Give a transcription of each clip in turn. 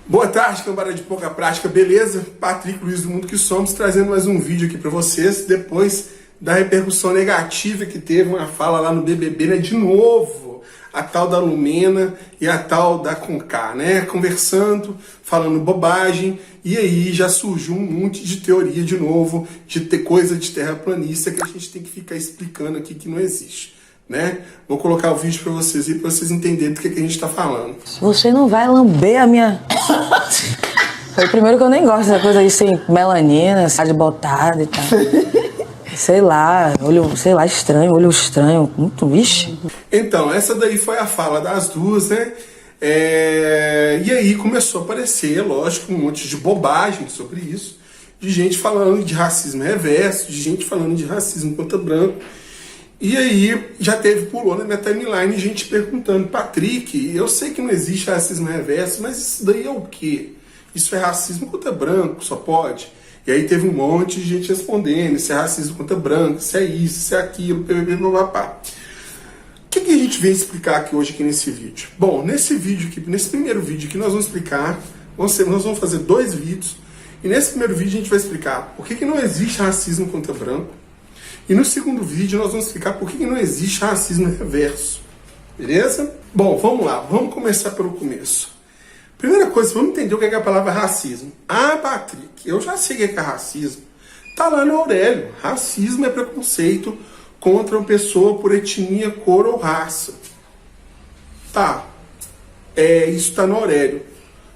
Boa tarde, cambada de pouca prática, beleza? Patrick Luiz do Mundo que Somos, trazendo mais um vídeo aqui para vocês, depois da repercussão negativa que teve uma fala lá no BBB, né? De novo, a tal da Lumena e a tal da Conká, né? Conversando, falando bobagem, e aí já surgiu um monte de teoria de novo, de ter coisa de terraplanista que a gente tem que ficar explicando aqui que não existe. Né? Vou colocar o vídeo para vocês e para vocês entenderem do que a gente está falando. Você não vai lamber a minha... Foi o primeiro que eu nem gosto dessa coisa aí sem melanina, de botada e tal. Sei lá, olho, sei lá, estranho, olho estranho, muito vixe. Então, essa daí foi a fala das duas, né? E aí começou a aparecer, lógico, um monte de bobagem sobre isso, de gente falando de racismo reverso, de gente falando de racismo contra branco. E aí já pulou na minha timeline gente perguntando: Patrick, eu sei que não existe racismo reverso, mas isso daí é o quê? Isso é racismo contra branco, só pode? E aí teve um monte de gente respondendo: isso é racismo contra branco, isso é aquilo, papapá. O que a gente vem explicar aqui hoje aqui nesse vídeo? Bom, nesse primeiro vídeo que nós vamos explicar, nós vamos fazer 2 vídeos, e nesse primeiro vídeo a gente vai explicar por que não existe racismo contra branco. E no segundo vídeo nós vamos explicar por que não existe racismo reverso. Beleza? Bom, vamos lá. Vamos começar pelo começo. Primeira coisa, vamos entender o que é a palavra racismo. Ah, Patrick, eu já sei o que é racismo. Tá lá no Aurélio. Racismo é preconceito contra uma pessoa por etnia, cor ou raça. Tá. Isso tá no Aurélio.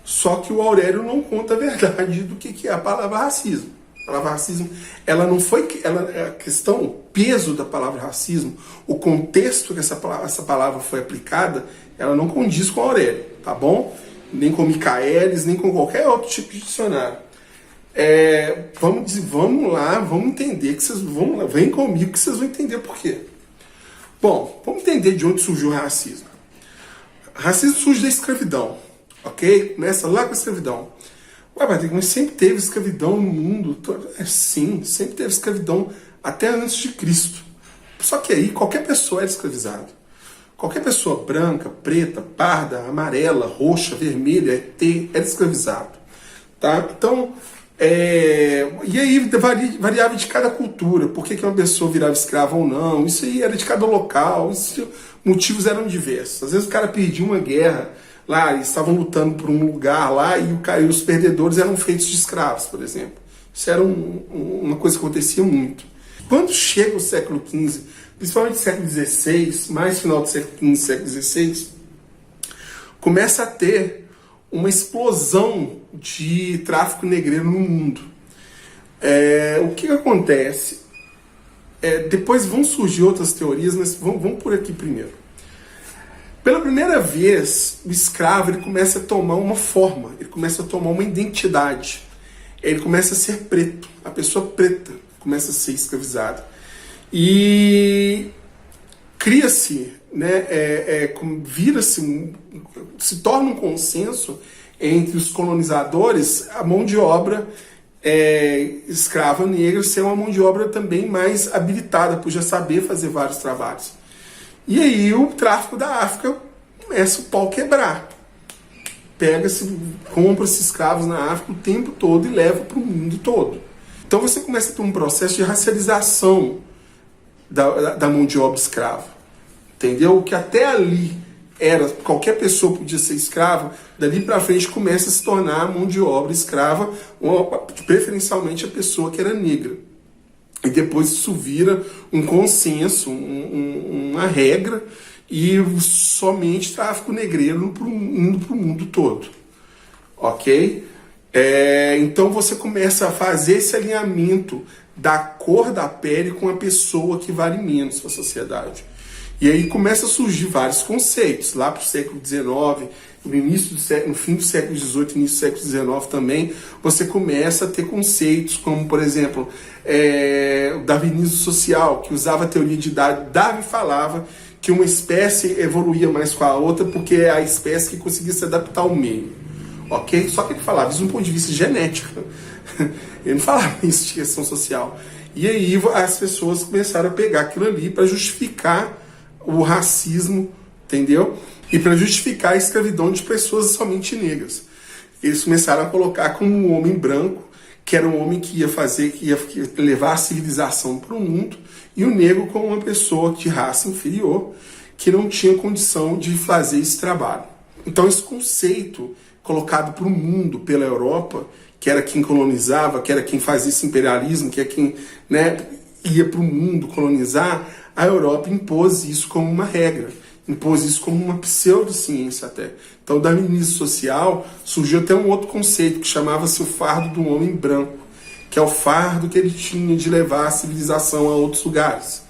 Só que o Aurélio não conta a verdade do que é a palavra racismo. A palavra racismo, ela não foi... a questão, o peso da palavra racismo, o contexto que essa palavra foi aplicada, ela não condiz com Aurélio, tá bom? Nem com Michaelis, nem com qualquer outro tipo de dicionário. Vamos lá, vamos entender, vem comigo que vocês vão entender por quê. Bom, vamos entender de onde surgiu o racismo. Racismo surge da escravidão, ok? Começa lá com a escravidão. Ué, Patrick, mas sempre teve escravidão no mundo? Sim, sempre teve escravidão até antes de Cristo. Só que aí qualquer pessoa era escravizada. Qualquer pessoa branca, preta, parda, amarela, roxa, vermelha, era escravizado. Tá? Então, e aí variava de cada cultura. Por que uma pessoa virava escrava ou não? Isso aí era de cada local. Motivos eram diversos. Às vezes o cara perdia uma guerra lá, eles estavam lutando por um lugar lá e os perdedores eram feitos de escravos, por exemplo. Isso era uma coisa que acontecia muito. Quando chega o século XV, principalmente século XVI, mais final do século XV, século XVI, começa a ter uma explosão de tráfico negreiro no mundo. O que acontece? Depois vão surgir outras teorias, mas vamos por aqui primeiro. Pela primeira vez, o escravo ele começa a tomar uma forma, ele começa a tomar uma identidade. Ele começa a ser preto, a pessoa preta começa a ser escravizada. E cria-se, né, se torna um consenso entre os colonizadores a mão de obra escrava negra ser uma mão de obra também mais habilitada, por já saber fazer vários trabalhos. E aí o tráfico da África começa o pau quebrar. Compra-se escravos na África o tempo todo e leva para o mundo todo. Então você começa a ter um processo de racialização da mão de obra escrava. Entendeu? Que até ali qualquer pessoa podia ser escrava, dali para frente começa a se tornar a mão de obra escrava, preferencialmente a pessoa que era negra. E depois isso vira um consenso, uma regra, e somente tráfico negreiro indo para o mundo todo. Ok? Então você começa a fazer esse alinhamento da cor da pele com a pessoa que vale menos para a sociedade. E aí começa a surgir vários conceitos. Lá para o século XIX, no fim do século XVIII, início do século XIX também, você começa a ter conceitos como, por exemplo, o darwinismo social, que usava a teoria de Darwin. Darwin falava que uma espécie evoluía mais com a outra porque é a espécie que conseguia se adaptar ao meio. Ok? Só que ele falava isso de um ponto de vista genético. Ele não falava isso de questão social. E aí as pessoas começaram a pegar aquilo ali para justificar o racismo, entendeu? E para justificar a escravidão de pessoas somente negras. eles começaram a colocar como um homem branco, que era um homem que ia levar a civilização para o mundo, e o negro como uma pessoa de raça inferior, que não tinha condição de fazer esse trabalho. Então esse conceito colocado para o mundo pela Europa, que era quem colonizava, que era quem fazia esse imperialismo, que é quem, né, ia para o mundo colonizar, a Europa impôs isso como uma regra, impôs isso como uma pseudociência até. Então, da darwinismo social surgiu até um outro conceito que chamava-se o fardo do homem branco, que é o fardo que ele tinha de levar a civilização a outros lugares,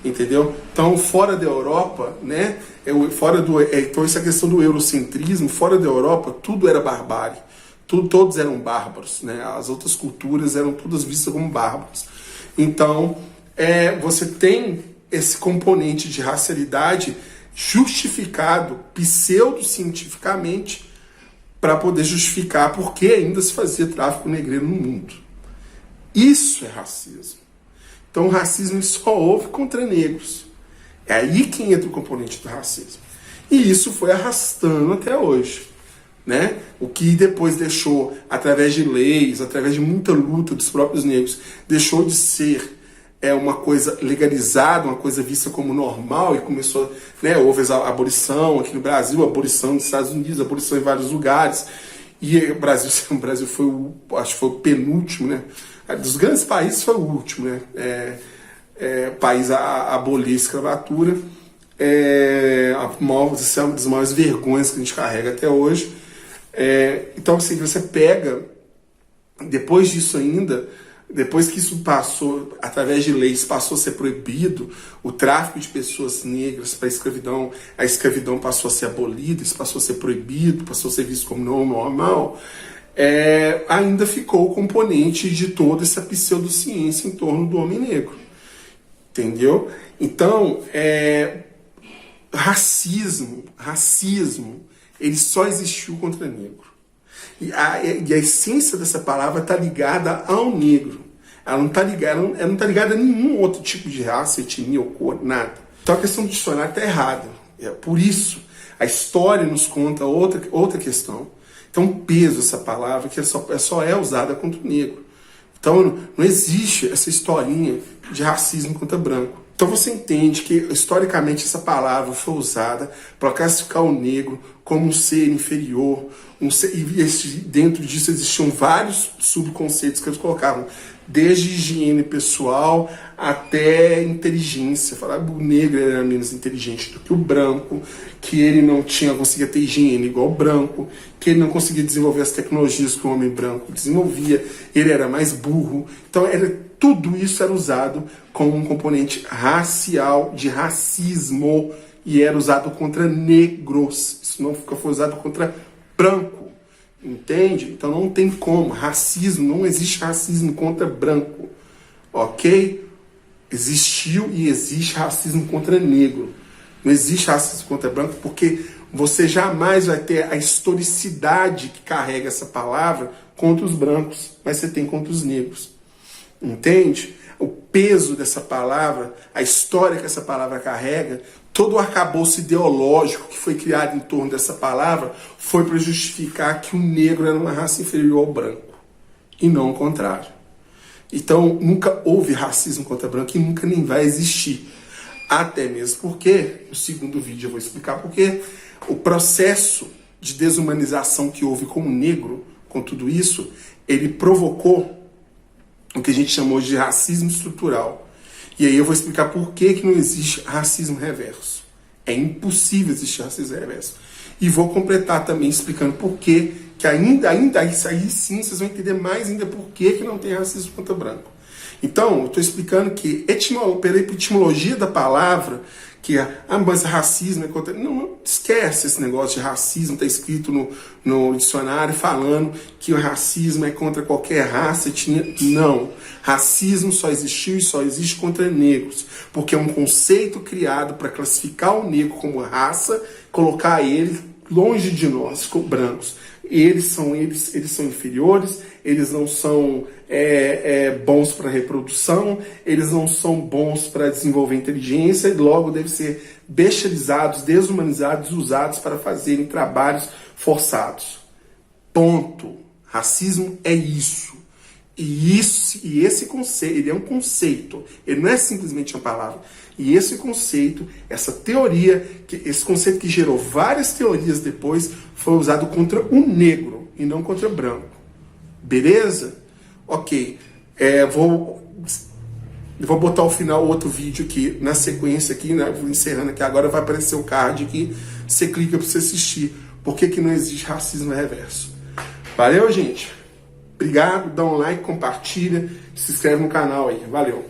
entendeu? Então, fora da Europa, né, então essa questão do eurocentrismo, fora da Europa, tudo era barbárie, todos eram bárbaros, né? As outras culturas eram todas vistas como bárbaros. Então, você tem esse componente de racialidade justificado pseudocientificamente para poder justificar por que ainda se fazia tráfico negreiro no mundo. Isso é racismo. Então o racismo só houve contra negros. É aí que entra o componente do racismo. E isso foi arrastando até hoje, né? O que depois deixou, através de leis, através de muita luta dos próprios negros, deixou de ser uma coisa legalizada, uma coisa vista como normal, e começou, né, houve a abolição aqui no Brasil, a abolição nos Estados Unidos, a abolição em vários lugares, e o Brasil foi acho que foi o penúltimo, né, dos grandes países foi o último, né, país a abolir a escravatura, uma das maiores vergonhas que a gente carrega até hoje. Então, assim, você pega, depois disso ainda, depois que isso passou, através de leis, passou a ser proibido, o tráfico de pessoas negras para a escravidão passou a ser abolida, isso passou a ser proibido, passou a ser visto como não normal, ainda ficou o componente de toda essa pseudociência em torno do homem negro. Entendeu? Então, racismo, ele só existiu contra negro. E a essência dessa palavra está ligada ao negro. Ela não está ligada a nenhum outro tipo de raça, etnia ou cor, nada. Então a questão do dicionário está errada. Por isso, a história nos conta outra questão. Então o peso dessa palavra que só é usada contra o negro. Então não existe essa historinha de racismo contra branco. Então você entende que historicamente essa palavra foi usada para classificar o negro como um ser inferior, e dentro disso existiam vários subconceitos que eles colocavam, desde higiene pessoal até inteligência. Falava que o negro era menos inteligente do que o branco, que ele não conseguia ter higiene igual o branco, que ele não conseguia desenvolver as tecnologias que o homem branco desenvolvia, ele era mais burro. Então tudo isso era usado como um componente racial, de racismo, e era usado contra negros. Isso nunca foi usado contra branco. Entende? Então não tem como. Racismo, não existe racismo contra branco. Ok? Existiu e existe racismo contra negro. Não existe racismo contra branco porque você jamais vai ter a historicidade que carrega essa palavra contra os brancos, mas você tem contra os negros. Entende? O peso dessa palavra, a história que essa palavra carrega, todo o arcabouço ideológico que foi criado em torno dessa palavra foi para justificar que o negro era uma raça inferior ao branco, e não o contrário. Então, nunca houve racismo contra branco e nunca nem vai existir. Até mesmo porque, no segundo vídeo eu vou explicar porque o processo de desumanização que houve com o negro, com tudo isso, ele provocou o que a gente chamou de racismo estrutural. E aí eu vou explicar por que não existe racismo reverso. É impossível existir racismo reverso. E vou completar também explicando por que ainda isso aí sim vocês vão entender mais ainda por que não tem racismo contra branco. Então, eu estou explicando que pela etimologia da palavra, que mas racismo é contra... Não, esquece esse negócio de racismo, está escrito no dicionário falando que o racismo é contra qualquer raça, etnia. Não. Racismo só existiu e só existe contra negros, porque é um conceito criado para classificar o negro como raça, colocar ele longe de nós, brancos. Eles são inferiores, eles não são bons para reprodução, eles não são bons para desenvolver inteligência e logo devem ser bestializados, desumanizados, usados para fazerem trabalhos forçados. Ponto. Racismo é isso. E esse conceito, ele é um conceito, ele não é simplesmente uma palavra. E esse conceito, esse conceito que gerou várias teorias depois, foi usado contra o negro e não contra o branco. Beleza? Ok. Vou botar ao final outro vídeo aqui, na sequência aqui, né? Vou encerrando aqui, agora vai aparecer o card aqui, você clica para você assistir. Por que não existe racismo reverso? Valeu, gente? Obrigado, dá um like, compartilha, se inscreve no canal aí. Valeu!